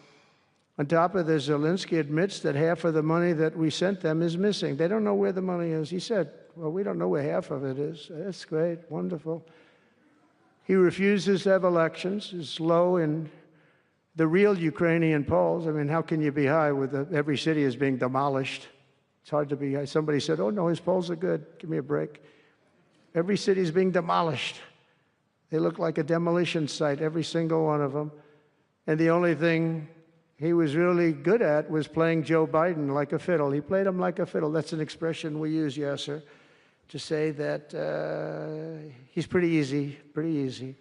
On top of this, Zelensky admits that half of the money that we sent them is missing. They don't know where the money is. He said, well, we don't know where half of it is. That's great, wonderful. He refuses to have elections. It's low in the real Ukrainian polls. I mean, how can you be high with every city is being demolished? It's hard to be high. Somebody said, oh, no, his polls are good. Give me a break. Every city is being demolished. They look like a demolition site, every single one of them. And the only thing he was really good at was playing Joe Biden like a fiddle. He played him like a fiddle. That's an expression we use, Yasser, to say that he's pretty easy, pretty easy.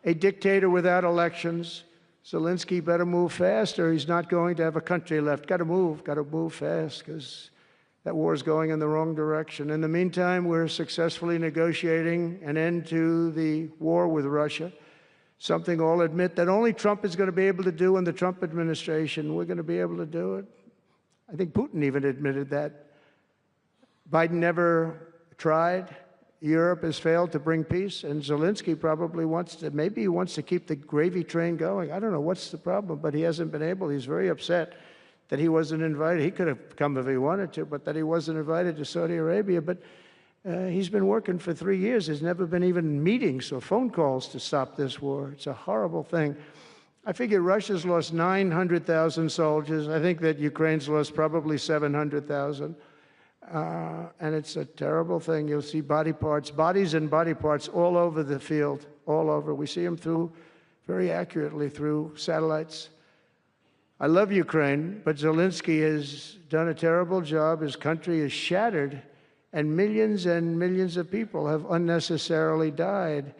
A dictator without elections. Zelensky better move fast or he's not going to have a country left. Got to move fast because that war is going in the wrong direction. In the meantime, we're successfully negotiating an end to the war with Russia, something I'll admit that only Trump is going to be able to do in the Trump administration. We're going to be able to do it. I think Putin even admitted that. Biden never tried. Europe has failed to bring peace, and Zelensky probably wants to, maybe he wants to keep the gravy train going. I don't know what's the problem, but he hasn't been able. He's very upset that he wasn't invited. He could have come if he wanted to, but that he wasn't invited to Saudi Arabia. But he's been working for 3 years. There's never been even meetings or phone calls to stop this war. It's a horrible thing. I figure Russia's lost 900,000 soldiers. I think that Ukraine's lost probably 700,000. And it's a terrible thing. You'll see bodies and body parts all over the field, all over. We see them very accurately through satellites. I love Ukraine, but Zelensky has done a terrible job. His country is shattered, and millions of people have unnecessarily died.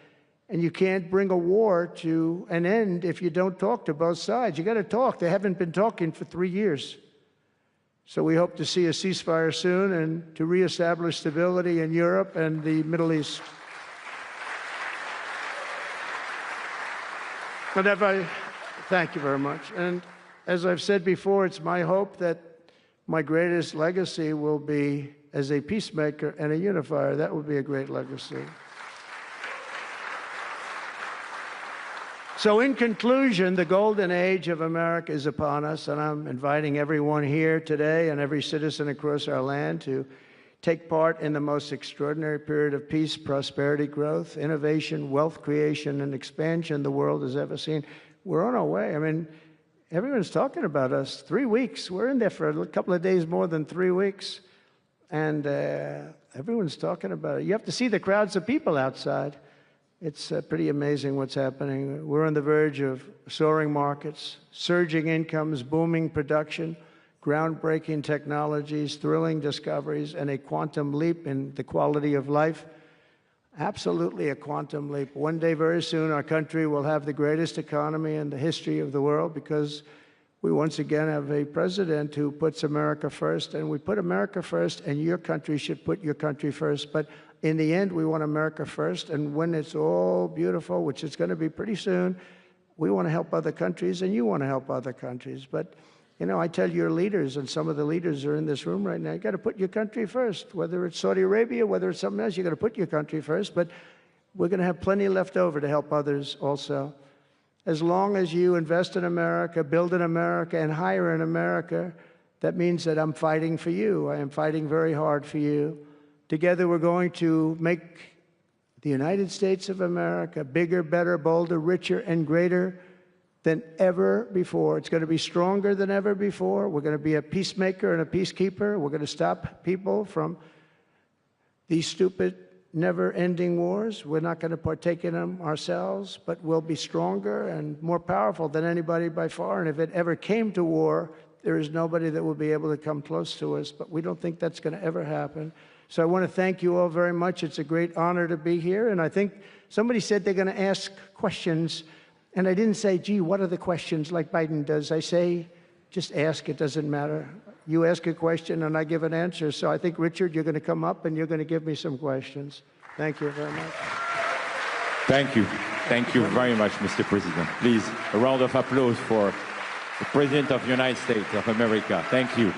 And you can't bring a war to an end if you don't talk to both sides. You got to talk. They haven't been talking for 3 years. So we hope to see a ceasefire soon and to reestablish stability in Europe and the Middle East. Thank you very much. And as I've said before, it's my hope that my greatest legacy will be as a peacemaker and a unifier. That would be a great legacy. So in conclusion, the golden age of America is upon us, and I'm inviting everyone here today and every citizen across our land to take part in the most extraordinary period of peace, prosperity, growth, innovation, wealth creation, and expansion the world has ever seen. We're on our way. I mean, everyone's talking about us. 3 weeks. We're in there for a couple of days more than 3 weeks. And everyone's talking about it. You have to see the crowds of people outside. It's pretty amazing what's happening. We're on the verge of soaring markets, surging incomes, booming production, groundbreaking technologies, thrilling discoveries, and a quantum leap in the quality of life. Absolutely a quantum leap. One day, very soon, our country will have the greatest economy in the history of the world because we once again have a president who puts America first, and we put America first, and your country should put your country first. But in the end, we want America first, and when it's all beautiful, which it's going to be pretty soon, we want to help other countries, and you want to help other countries. But, you know, I tell your leaders, and some of the leaders are in this room right now, you got to put your country first. Whether it's Saudi Arabia, whether it's something else, you got to put your country first. But we're going to have plenty left over to help others also. As long as you invest in America, build in America, and hire in America, that means that I'm fighting for you. I am fighting very hard for you. Together, we're going to make the United States of America bigger, better, bolder, richer, and greater than ever before. It's going to be stronger than ever before. We're going to be a peacemaker and a peacekeeper. We're going to stop people from these stupid, never-ending wars. We're not going to partake in them ourselves, but we'll be stronger and more powerful than anybody by far. And if it ever came to war, there is nobody that will be able to come close to us. But we don't think that's going to ever happen. So I want to thank you all very much. It's a great honor to be here. And I think somebody said they're going to ask questions. And I didn't say, gee, what are the questions like Biden does? I say, just ask. It doesn't matter. You ask a question and I give an answer. So I think, Richard, you're going to come up and you're going to give me some questions. Thank you very much. Thank you. Thank you very much, Mr. President. Please, a round of applause for the President of the United States of America. Thank you.